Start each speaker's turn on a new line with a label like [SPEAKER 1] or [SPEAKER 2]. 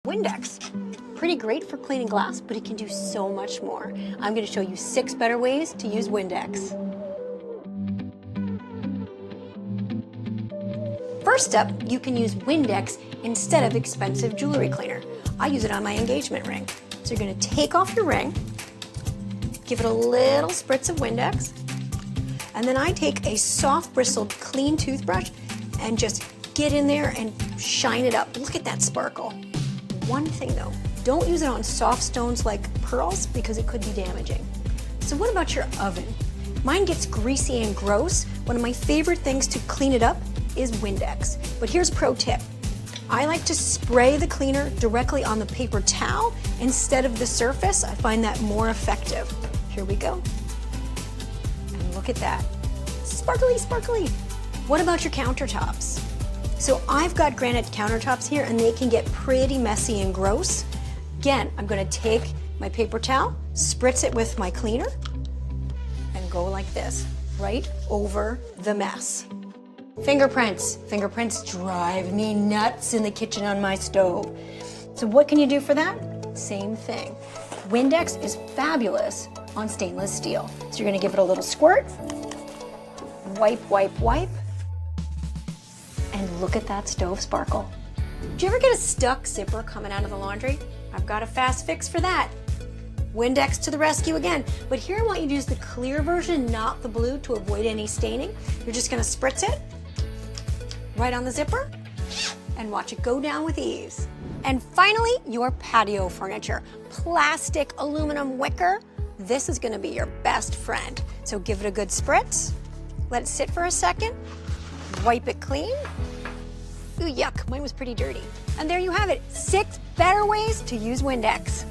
[SPEAKER 1] Windex, pretty great for cleaning glass, but it can do so much more. I'm going to show you 6 better ways to use Windex. First up, you can use Windex instead of expensive jewelry cleaner. I use it on my engagement ring. So you're going to take off your ring, give it a little spritz of Windex, and then I take a soft bristled clean toothbrush and just get in there and shine it up. Look at that sparkle. One thing though, don't use it on soft stones like pearls because it could be damaging. So what about your oven? Mine gets greasy and gross. One of my favorite things to clean it up is Windex. But here's a pro tip. I like to spray the cleaner directly on the paper towel instead of the surface. I find that more effective. Here we go. And look at that. Sparkly, sparkly. What about your countertops? So I've got granite countertops here and they can get pretty messy and gross. Again, I'm going to take my paper towel, spritz it with my cleaner, and go like this, right over the mess. Fingerprints. Fingerprints drive me nuts in the kitchen on my stove. So what can you do for that? Same thing. Windex is fabulous on stainless steel. So you're going to give it a little squirt, wipe, wipe, wipe, and look at that stove sparkle. Do you ever get a stuck zipper coming out of the laundry? I've got a fast fix for that. Windex to the rescue again. But here I want you to use the clear version, not the blue, to avoid any staining. You're just going to spritz it right on the zipper and watch it go down with ease. And finally, your patio furniture. Plastic, aluminum, wicker. This is going to be your best friend. So give it a good spritz. Let it sit for a second. Wipe it clean. Ooh, yuck, mine was pretty dirty. And there you have it, 6 better ways to use Windex.